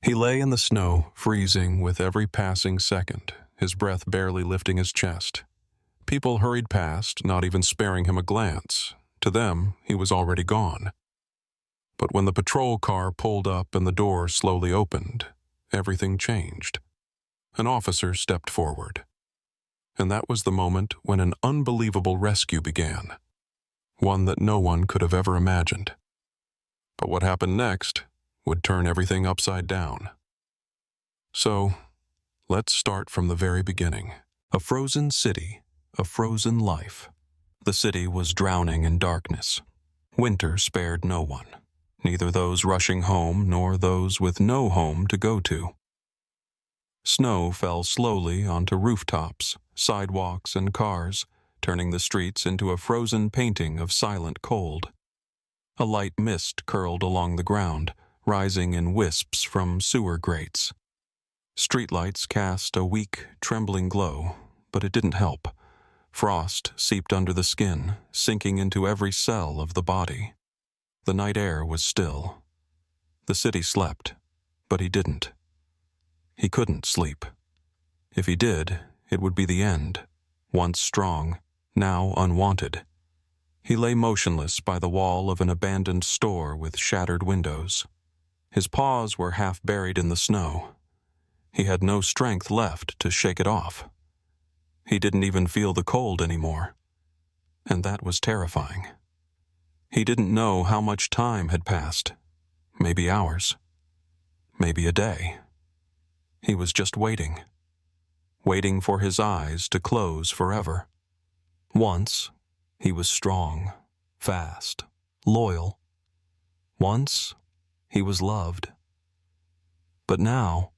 He lay in the snow, freezing with every passing second, his breath barely lifting his chest. People hurried past, not even sparing him a glance. To them, he was already gone. But when the patrol car pulled up and the door slowly opened, everything changed. An officer stepped forward. And that was the moment when an unbelievable rescue began. One that no one could have ever imagined. But what happened next would turn everything upside down. So, let's start from the very beginning. A frozen city, a frozen life. The city was drowning in darkness. Winter spared no one, neither those rushing home nor those with no home to go to. Snow fell slowly onto rooftops, sidewalks, and cars, turning the streets into a frozen painting of silent cold. A light mist curled along the ground, rising in wisps from sewer grates. Streetlights cast a weak, trembling glow, but it didn't help. Frost seeped under the skin, sinking into every cell of the body. The night air was still. The city slept, but he didn't. He couldn't sleep. If he did, it would be the end, once strong, now unwanted. He lay motionless by the wall of an abandoned store with shattered windows. His paws were half buried in the snow. He had no strength left to shake it off. He didn't even feel the cold anymore. And that was terrifying. He didn't know how much time had passed. Maybe hours. Maybe a day. He was just waiting. Waiting for his eyes to close forever. Once, he was strong, fast, loyal. Once, he was loved. But now,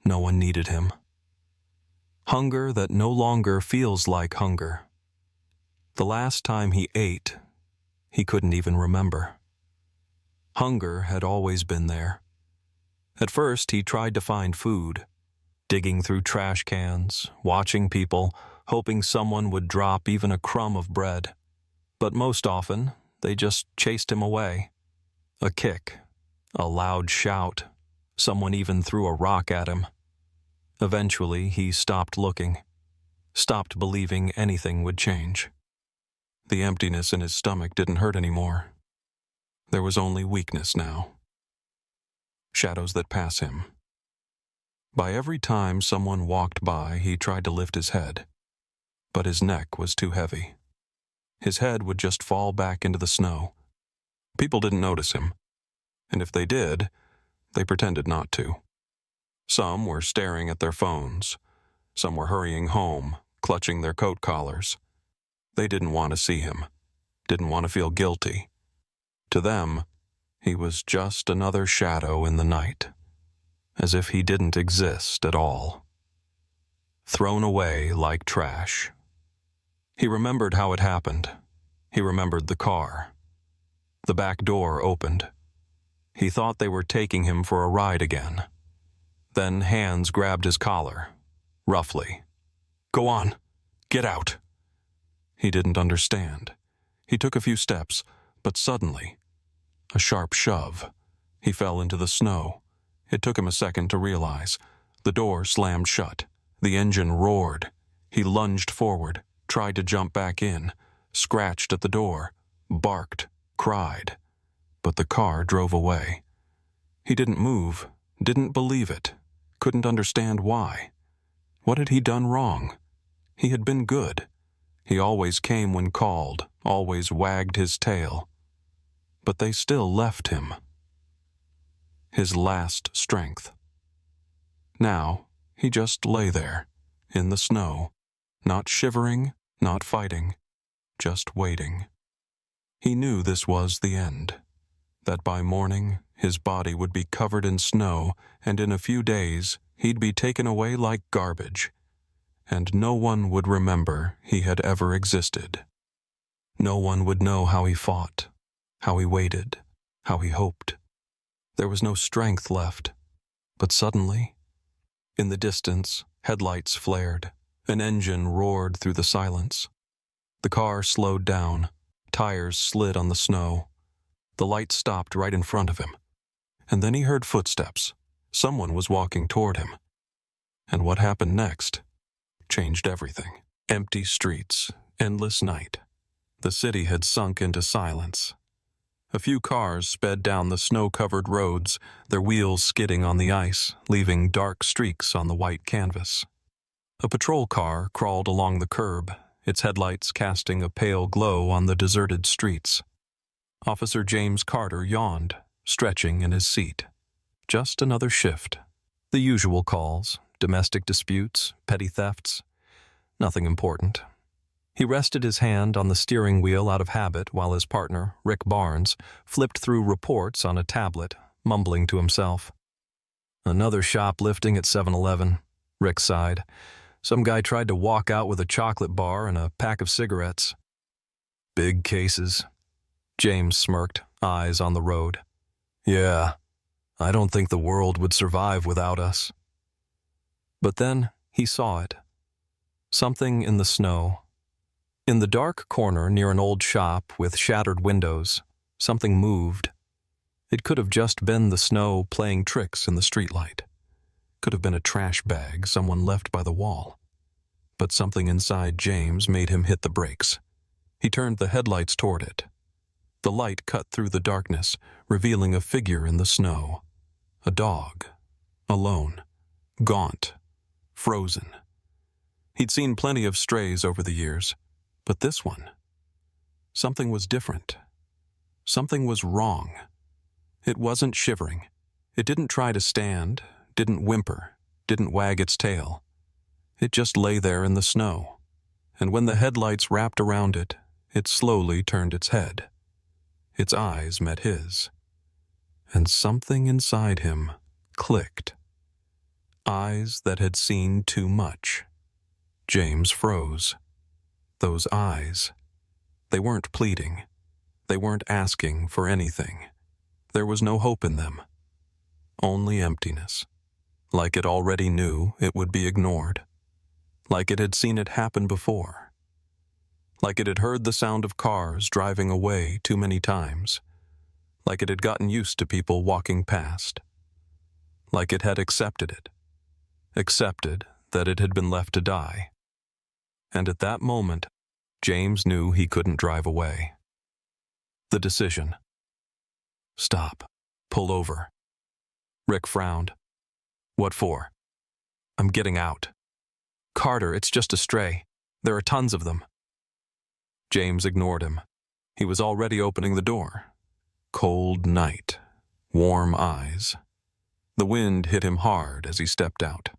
no one needed him. Hunger that no longer feels like hunger. The last time he ate, he couldn't even remember. Hunger had always been there. At first, he tried to find food, digging through trash cans, watching people, hoping someone would drop even a crumb of bread. But most often, they just chased him away. A kick, a loud shout, someone even threw a rock at him. Eventually, he stopped looking, stopped believing anything would change. The emptiness in his stomach didn't hurt anymore. There was only weakness now. Shadows that pass him. By every time someone walked by, he tried to lift his head. But his neck was too heavy. His head would just fall back into the snow. People didn't notice him. And if they did, they pretended not to. Some were staring at their phones. Some were hurrying home, clutching their coat collars. They didn't want to see him, didn't want to feel guilty. To them, he was just another shadow in the night, as if he didn't exist at all. Thrown away like trash. He remembered how it happened. He remembered the car. The back door opened. He thought they were taking him for a ride again. Then hands grabbed his collar, roughly. "Go on, get out." He didn't understand. He took a few steps, but suddenly, a sharp shove. He fell into the snow. It took him a second to realize. The door slammed shut. The engine roared. He lunged forward, tried to jump back in, scratched at the door, barked, cried. But the car drove away. He didn't move, didn't believe it, couldn't understand why. What had he done wrong? He had been good. He always came when called, always wagged his tail. But they still left him. His last strength. Now, he just lay there, in the snow, not shivering, not fighting, just waiting. He knew this was the end, that by morning his body would be covered in snow, and in a few days he'd be taken away like garbage, and no one would remember he had ever existed. No one would know how he fought, how he waited, how he hoped. There was no strength left, but suddenly, in the distance, headlights flared. An engine roared through the silence. The car slowed down. Tires slid on the snow. The light stopped right in front of him. And then he heard footsteps. Someone was walking toward him. And what happened next changed everything. Empty streets, endless night. The city had sunk into silence. A few cars sped down the snow-covered roads, their wheels skidding on the ice, leaving dark streaks on the white canvas. A patrol car crawled along the curb, its headlights casting a pale glow on the deserted streets. Officer James Carter yawned, stretching in his seat. Just another shift. The usual calls, domestic disputes, petty thefts. Nothing important. He rested his hand on the steering wheel out of habit while his partner, Rick Barnes, flipped through reports on a tablet, mumbling to himself. Another shoplifting at 7-Eleven, Rick sighed. Some guy tried to walk out with a chocolate bar and a pack of cigarettes. Big cases. James smirked, eyes on the road. Yeah, I don't think the world would survive without us. But then he saw it. Something in the snow. In the dark corner near an old shop with shattered windows, something moved. It could have just been the snow playing tricks in the streetlight. Could have been a trash bag someone left by the wall. But something inside James made him hit the brakes. He turned the headlights toward it. The light cut through the darkness, revealing a figure in the snow. A dog. Alone. Gaunt. Frozen. He'd seen plenty of strays over the years, but this one. Something was different. Something was wrong. It wasn't shivering. It didn't try to stand, didn't whimper, didn't wag its tail. It just lay there in the snow, and when the headlights wrapped around it, it slowly turned its head. Its eyes met his, and something inside him clicked. Eyes that had seen too much. James froze. Those eyes. They weren't pleading. They weren't asking for anything. There was no hope in them. Only emptiness. Like it already knew it would be ignored. Like it had seen it happen before. Like it had heard the sound of cars driving away too many times. Like it had gotten used to people walking past. Like it had accepted it. Accepted that it had been left to die. And at that moment, James knew he couldn't drive away. The decision. Stop. Pull over. Rick frowned. What for? I'm getting out. Carter, it's just a stray. There are tons of them. James ignored him. He was already opening the door. Cold night. Warm eyes. The wind hit him hard as he stepped out.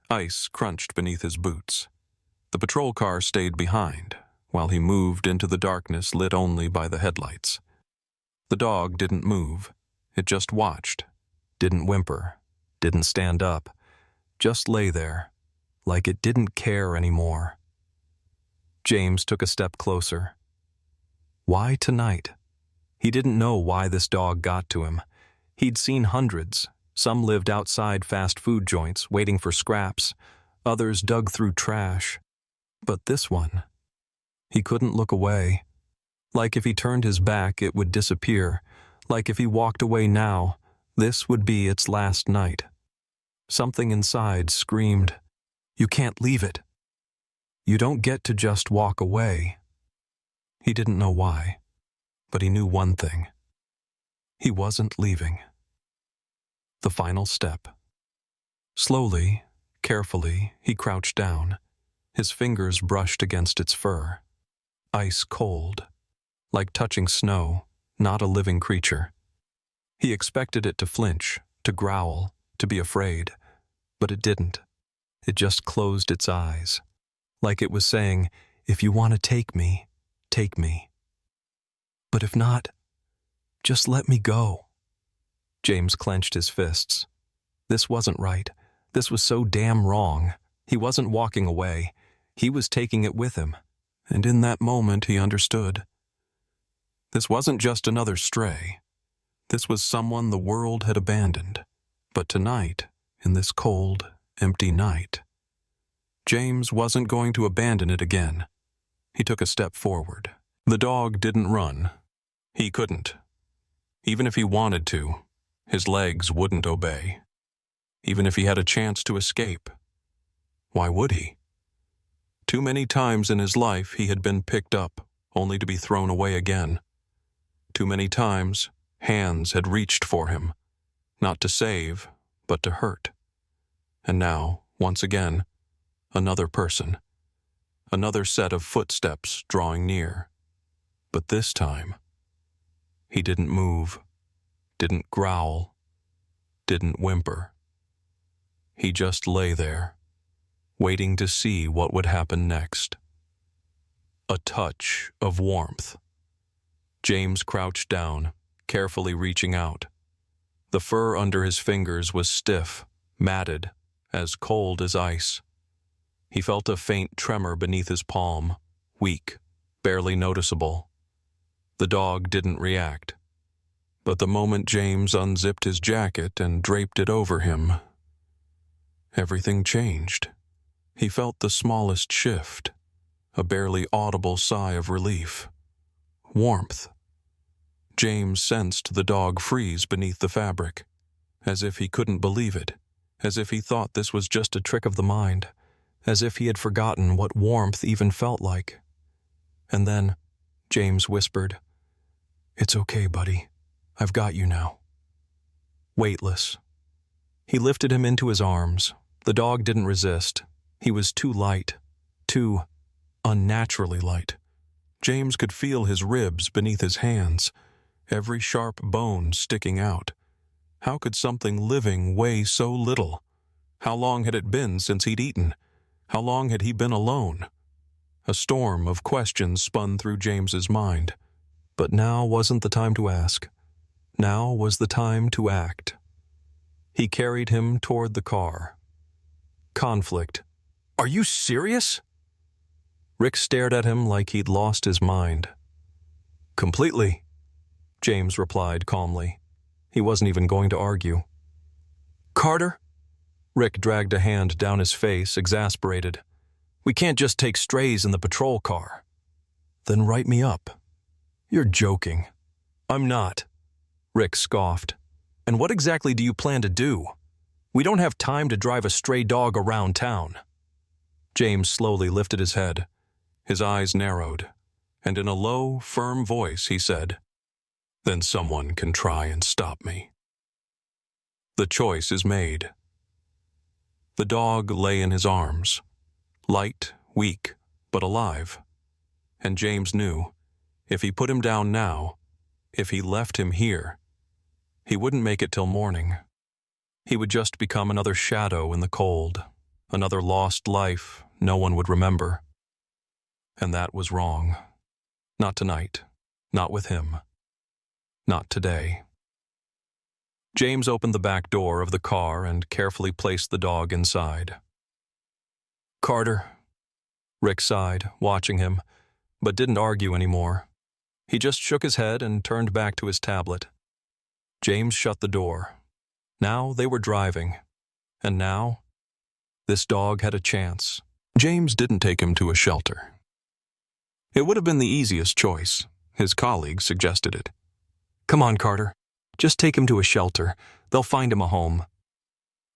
Ice crunched beneath his boots. The patrol car stayed behind, while he moved into the darkness lit only by the headlights. The dog didn't move. It just watched. Didn't whimper. Didn't stand up. Just lay there, like it didn't care anymore. James took a step closer. Why tonight? He didn't know why this dog got to him. He'd seen hundreds. Some lived outside fast food joints, waiting for scraps. Others dug through trash. But this one, he couldn't look away. Like if he turned his back, it would disappear. Like if he walked away now, this would be its last night. Something inside screamed, "You can't leave it. You don't get to just walk away." He didn't know why, but he knew one thing. He wasn't leaving. The final step. Slowly, carefully, he crouched down. His fingers brushed against its fur. Ice cold, like touching snow, not a living creature. He expected it to flinch, to growl, to be afraid, but it didn't. It just closed its eyes, like it was saying, "If you want to take me, take me. But if not, just let me go." James clenched his fists. This wasn't right. This was so damn wrong. He wasn't walking away. He was taking it with him. And in that moment, he understood. This wasn't just another stray. This was someone the world had abandoned. But tonight, in this cold, empty night, James wasn't going to abandon it again. He took a step forward. The dog didn't run. He couldn't. Even if he wanted to, his legs wouldn't obey. even if he had a chance to escape. Why would he? Too many times in his life he had been picked up, only to be thrown away again. Too many times hands had reached for him, not to save, but to hurt. And now, once again, another person, another set of footsteps drawing near. But this time, he didn't move, didn't growl, didn't whimper. He just lay there, waiting to see what would happen next. A touch of warmth. James crouched down, carefully reaching out. The fur under his fingers was stiff, matted, as cold as ice. He felt a faint tremor beneath his palm, weak, barely noticeable. The dog didn't react. But the moment James unzipped his jacket and draped it over him, everything changed. He felt the smallest shift, a barely audible sigh of relief. Warmth. James sensed the dog freeze beneath the fabric, as if he couldn't believe it, as if he thought this was just a trick of the mind, as if he had forgotten what warmth even felt like. And then James whispered, "It's okay, buddy. I've got you now." Weightless. He lifted him into his arms. The dog didn't resist. He was too light, too unnaturally light. James could feel his ribs beneath his hands, every sharp bone sticking out. How could something living weigh so little? How long had it been since he'd eaten? How long had he been alone? A storm of questions spun through James's mind. But now wasn't the time to ask. Now was the time to act. He carried him toward the car. Conflict. "Are you serious?" Rick stared at him like he'd lost his mind. "Completely," James replied calmly. He wasn't even going to argue. "Carter?" Rick dragged a hand down his face, exasperated. "We can't just take strays in the patrol car." "Then write me up." "You're joking." "I'm not," Rick scoffed. "And what exactly do you plan to do? We don't have time to drive a stray dog around town." James slowly lifted his head. His eyes narrowed, and in a low, firm voice he said, "Then someone can try and stop me." The choice is made. The dog lay in his arms, light, weak, but alive. And James knew, if he put him down now, if he left him here, he wouldn't make it till morning. He would just become another shadow in the cold, another lost life no one would remember. And that was wrong. Not tonight, not with him, not today. James opened the back door of the car and carefully placed the dog inside. "Carter," Rick sighed, watching him, but didn't argue anymore. He just shook his head and turned back to his tablet. James shut the door. Now they were driving. And now, this dog had a chance. James didn't take him to a shelter. It would have been the easiest choice. His colleagues suggested it. "Come on, Carter. Just take him to a shelter. They'll find him a home."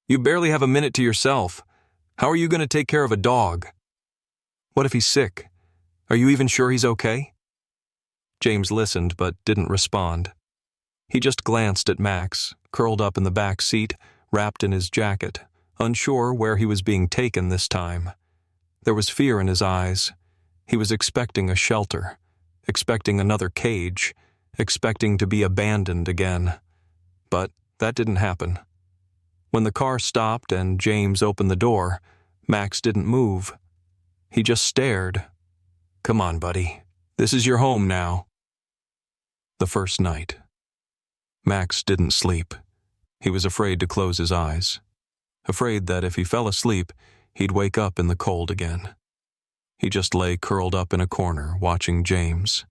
"You barely have a minute to yourself. How are you going to take care of a dog?" "What if he's sick? Are you even sure he's okay?" James listened but didn't respond. He just glanced at Max, curled up in the back seat, wrapped in his jacket, unsure where he was being taken this time. There was fear in his eyes. He was expecting a shelter, expecting another cage, expecting to be abandoned again. But that didn't happen. When the car stopped and James opened the door, Max didn't move. He just stared. "Come on, buddy. This is your home now." The first night. Max didn't sleep. He was afraid to close his eyes. Afraid that if he fell asleep, he'd wake up in the cold again. He just lay curled up in a corner, watching James.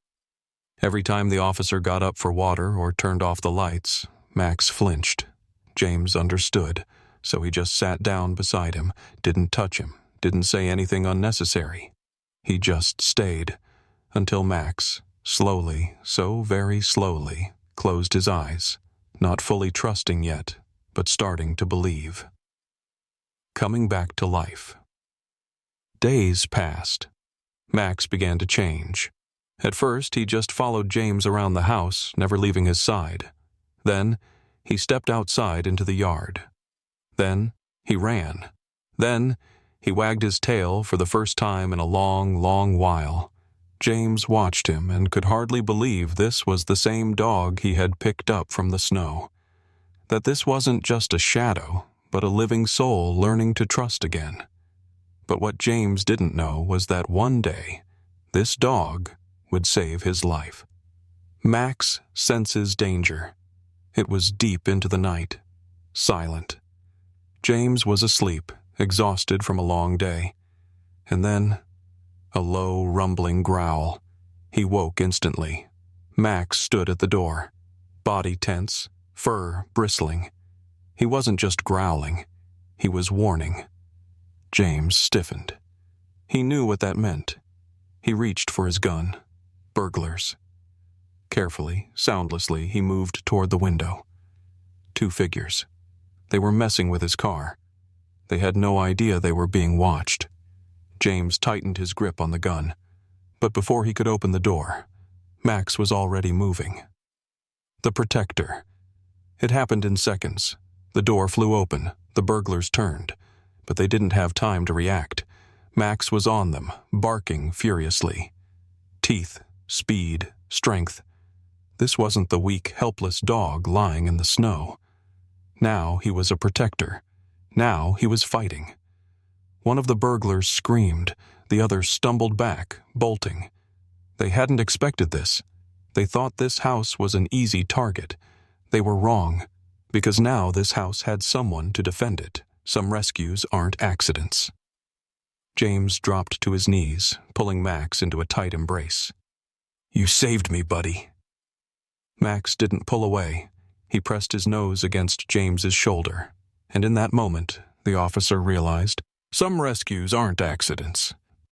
Every time the officer got up for water or turned off the lights, Max flinched. James understood, so he just sat down beside him, didn't touch him, didn't say anything unnecessary. He just stayed, until Max, slowly, so very slowly, closed his eyes, not fully trusting yet, but starting to believe. coming back to life. Days passed. Max began to change. At first, he just followed James around the house, never leaving his side. Then, he stepped outside into the yard. Then, he ran. Then, he wagged his tail for the first time in a long, long while. James watched him and could hardly believe this was the same dog he had picked up from the snow. That this wasn't just a shadow, but a living soul learning to trust again. But what James didn't know was that one day, this dog would save his life. Max senses danger. It was deep into the night, silent. James was asleep, exhausted from a long day. And then, a low, rumbling growl. He woke instantly. Max stood at the door, body tense, fur bristling. He wasn't just growling, he was warning. James stiffened. He knew what that meant. He reached for his gun. Burglars. Carefully, soundlessly, he moved toward the window. 2 figures. They were messing with his car. They had no idea they were being watched. James tightened his grip on the gun. But before he could open the door, Max was already moving. The protector. It happened in seconds. The door flew open. The burglars turned. But they didn't have time to react. Max was on them, barking furiously. Teeth, speed, strength. This wasn't the weak, helpless dog lying in the snow. Now he was a protector. Now he was fighting. One of the burglars screamed. The other stumbled back, bolting. They hadn't expected this. They thought this house was an easy target. They were wrong, because now this house had someone to defend it. Some rescues aren't accidents. James dropped to his knees, pulling Max into a tight embrace. "You saved me, buddy." Max didn't pull away. He pressed his nose against James's shoulder, and in that moment, the officer realized, some rescues aren't accidents.